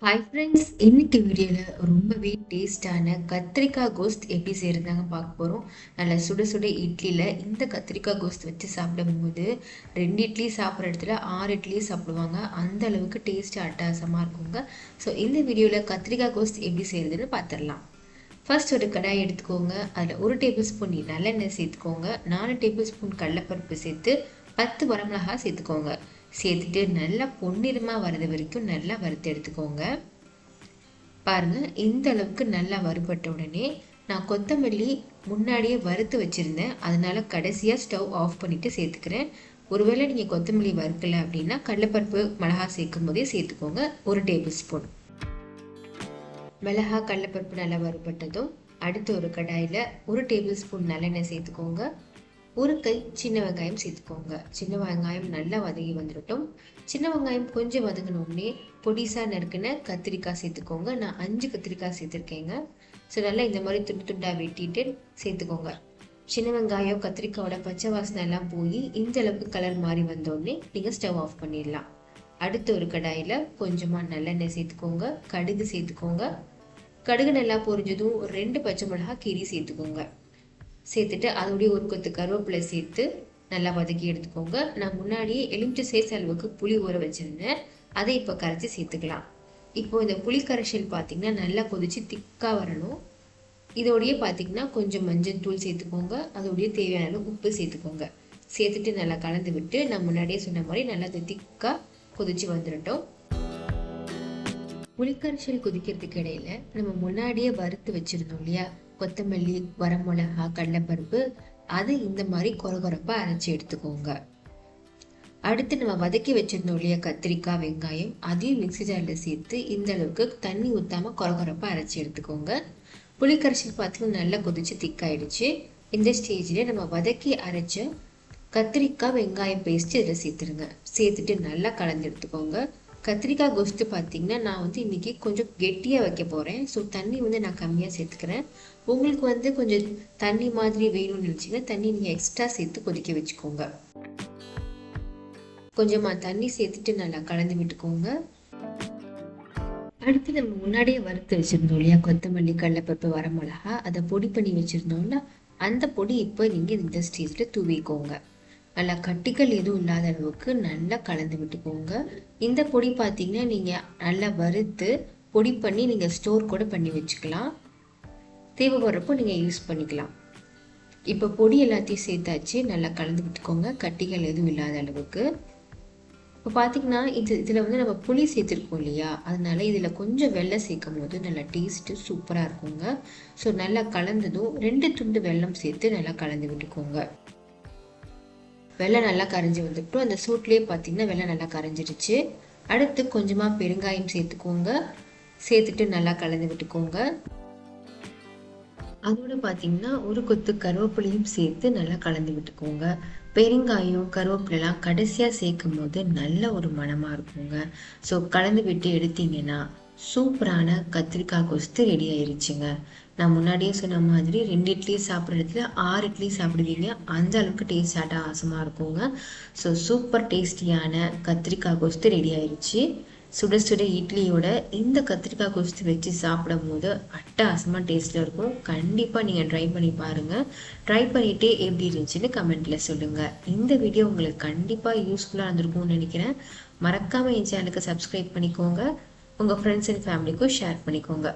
Hi friends, இன்னைக்கு வீடியோவில் ரொம்பவே டேஸ்டான கத்திரிக்காய் கோஸ்ட் எப்படி செய்கிறதாங்க பார்க்க போகிறோம். நல்லா சுட சுட இட்லியில் இந்த கத்திரிக்காய் கோஸ்ட் வச்சு சாப்பிடும்போது 2 இட்லி சாப்பிட்ற இடத்துல 6 இட்லி சாப்பிடுவாங்க. அந்த அளவுக்கு டேஸ்ட் அட்டகாசமாக இருக்குங்க. ஸோ இந்த வீடியோவில் கத்திரிக்காய் கோஸ்ட் எப்படி செய்கிறதுன்னு பார்த்துடலாம். ஃபர்ஸ்ட் ஒரு கடாய் எடுத்துக்கோங்க. அதில் 1 டேபிள் ஸ்பூன் நல்லெண்ணெய் சேர்த்துக்கோங்க. 4 டேபிள் ஸ்பூன் கடலைப்பருப்பு சேர்த்து 10 வரமிளகாய் சேர்த்துக்கோங்க. சேர்த்துட்டு நல்லா பொன்னிறமாக வர்றது வரைக்கும் நல்லா வறுத்து எடுத்துக்கோங்க. பாருங்க, இந்த அளவுக்கு நல்லா வறுபட்ட உடனே நான் கொத்தமல்லி முன்னாடியே வறுத்து வச்சுருந்தேன். அதனால கடைசியாக ஸ்டவ் ஆஃப் பண்ணிவிட்டு சேர்த்துக்கிறேன். ஒருவேளை நீங்கள் கொத்தமல்லி வறுக்கலை அப்படின்னா கடலைப்பருப்பு மிளகா சேர்க்கும் போதே சேர்த்துக்கோங்க. 1 டேபிள் ஸ்பூன் மிளகா கடலைப்பருப்பு நல்லா வறுபட்டதும் அடுத்து ஒரு கடாயில் 1 டேபிள் ஸ்பூன் நல்லெண்ணெய் சேர்த்துக்கோங்க. 1 கை சின்ன வெங்காயம் சேர்த்துக்கோங்க. சின்ன வெங்காயம் நல்லா வதங்கி வந்துடட்டும். சின்ன வெங்காயம் கொஞ்சம் வதங்கினோடனே பொடிசாக நறுக்குன கத்திரிக்காய் சேர்த்துக்கோங்க. நான் 5 கத்திரிக்காய் சேர்த்துருக்கேங்க. ஸோ நல்லா இந்த மாதிரி துண்டு துண்டாக வெட்டிட்டு சேர்த்துக்கோங்க. சின்ன வெங்காயம் கத்திரிக்காயோட பச்சை வாசனை எல்லாம் போய் இந்த அளவுக்கு கலர் மாறி வந்தோடனே நீங்கள் ஸ்டவ் ஆஃப் பண்ணிடலாம். அடுத்து ஒரு கடாயில் கொஞ்சமாக நல்லெண்ணெய் சேர்த்துக்கோங்க. கடுகு சேர்த்துக்கோங்க. கடுகு நல்லா பொரிஞ்சதும் ஒரு 2 பச்சை மிளகாய் கீரி சேர்த்துக்கோங்க. சேர்த்துட்டு அதோடைய ஒரு கொத்து கருவேப்பிலை சேர்த்து நல்லா வதக்கி எடுத்துக்கோங்க. நான் முன்னாடியே எலுமிச்சை சைஸ் அளவுக்கு புளி ஊற வச்சுருந்தேன். அதை இப்போ கரைச்சி சேர்த்துக்கலாம். இப்போ இந்த புளி கரைசல் பார்த்தீங்கன்னா நல்லா கொதிச்சு திக்காக வரணும். இதோடைய பார்த்தீங்கன்னா கொஞ்சம் மஞ்சள் தூள் சேர்த்துக்கோங்க. அதோடைய தேவையான அளவு உப்பு சேர்த்துக்கோங்க. சேர்த்துட்டு நல்லா கலந்து விட்டு நான் முன்னாடியே சொன்ன மாதிரி நல்லா திக்காக கொதிச்சு வந்துடட்டும். புளிக்கரைசல் கொதிக்கிறதுக்கு இடையில நம்ம முன்னாடியே வறுத்து வச்சிருந்தோம் இல்லையா, கொத்தமல்லி, வரமிளகா, கடலைப்பருப்பு, அதை இந்த மாதிரி கொரகொரப்பா அரைச்சி எடுத்துக்கோங்க. அடுத்து நம்ம வதக்கி வச்சிருந்தோம் இல்லையா கத்திரிக்காய், வெங்காயம், அதையும் மிக்ஸி ஜாரில் சேர்த்து இந்த அளவுக்கு தண்ணி ஊற்றாம கொரகொரப்பா அரைச்சி எடுத்துக்கோங்க. புளிக்கரைசல் பார்த்தீங்கன்னா நல்லா கொதிச்சு திக்காயிடுச்சு. இந்த ஸ்டேஜில் நம்ம வதக்கி அரைச்ச கத்திரிக்காய், வெங்காயம் பேஸ்ட் இதில் சேர்த்துருங்க. சேர்த்துட்டு நல்லா கலந்து எடுத்துக்கோங்க. கத்திரிக்காய் கோஸ்ட்டு பார்த்தீங்கன்னா நான் இன்னைக்கு கொஞ்சம் கெட்டியாக வைக்க போகிறேன். ஸோ தண்ணி நான் கம்மியாக சேர்த்துக்கிறேன். உங்களுக்கு கொஞ்சம் தண்ணி மாதிரி வேணும்னு நினச்சிங்கன்னா தண்ணி நீங்கள் எக்ஸ்ட்ரா சேர்த்து கொதிக்க வச்சுக்கோங்க. கொஞ்சமாக தண்ணி சேர்த்துட்டு நல்லா கலந்து விட்டுக்கோங்க. அடுத்து நம்ம முன்னாடியே வறுத்து வச்சுருந்தோம் இல்லையா கொத்தமல்லி, கடலைப்பருப்பு, வரமிளகா, அதை பொடி பண்ணி வச்சுருந்தோம்ல, அந்த பொடி இப்போ நீங்கள் இந்த ஸ்டேஜில் தூவிக்கோங்க. நல்லா கட்டிகள் எதுவும் இல்லாத அளவுக்கு நல்லா கலந்து விட்டுக்கோங்க. இந்த பொடி பார்த்தீங்கன்னா நீங்கள் நல்லா வறுத்து பொடி பண்ணி நீங்கள் ஸ்டோர் கூட பண்ணி வச்சுக்கலாம். தேவைப்படுறப்போ நீங்கள் யூஸ் பண்ணிக்கலாம். இப்போ பொடி எல்லாத்தையும் சேர்த்தாச்சு. நல்லா கலந்து விட்டுக்கோங்க கட்டிகள் எதுவும் இல்லாத அளவுக்கு. இப்போ பார்த்தீங்கன்னா இதில் நம்ம புளி சேர்த்துருக்கோம் இல்லையா, அதனால இதில் கொஞ்சம் வெல்லம் சேர்க்கும் போது நல்லா டேஸ்ட்டு சூப்பராக இருக்குங்க. ஸோ நல்லா கலந்ததும் 2 துண்டு வெல்லம் சேர்த்து நல்லா கலந்து விட்டுக்கோங்க. வெள்ளை நல்லா கரைஞ்சி வந்துட்டோம். அந்த சூட்லேயே பார்த்தீங்கன்னா வெள்ளை நல்லா கரைஞ்சிருச்சு. அடுத்து கொஞ்சமாக பெருங்காயம் சேர்த்துக்கோங்க. சேர்த்துட்டு நல்லா கலந்து விட்டுக்கோங்க. அதோட பார்த்தீங்கன்னா ஒரு கொத்து கருவேப்பிலையும் சேர்த்து நல்லா கலந்து விட்டுக்கோங்க. பெருங்காயம், கருவேப்பிலாம் கடைசியாக சேர்க்கும் போது நல்ல ஒரு மணமாக இருக்குங்க. ஸோ கலந்து விட்டு எடுத்தீங்கன்னா சூப்பரான கத்திரிக்காய் கோஸ்து ரெடி ஆயிருச்சுங்க. நான் முன்னாடியே சொன்ன மாதிரி 2 இட்லி சாப்பிட்ற இடத்துல 6 இட்லி சாப்பிடுவீங்க. அந்த அளவுக்கு டேஸ்ட் அட்டகாசமாக இருக்குங்க. ஸோ சூப்பர் டேஸ்டியான கத்திரிக்காய் கோஸ்து ரெடி ஆயிடுச்சு. சுட சுட இட்லியோட இந்த கத்திரிக்காய் கோஸ்து வச்சு சாப்பிடும் போது அட்டகாசமாக டேஸ்ட்டில் இருக்கும். கண்டிப்பாக நீங்கள் ட்ரை பண்ணி பாருங்கள். ட்ரை பண்ணிவிட்டு எப்படி இருந்துச்சுன்னு கமெண்ட்டில் சொல்லுங்கள். இந்த வீடியோ உங்களுக்கு கண்டிப்பாக யூஸ்ஃபுல்லாக இருந்திருக்கும்னு நினைக்கிறேன். மறக்காமல் என் சேனலுக்கு சப்ஸ்கிரைப் பண்ணிக்கோங்க. உங்கள் ஃப்ரெண்ட்ஸ் அண்ட் ஃபேமிலிக்கும் ஷேர் பண்ணிக்கோங்க.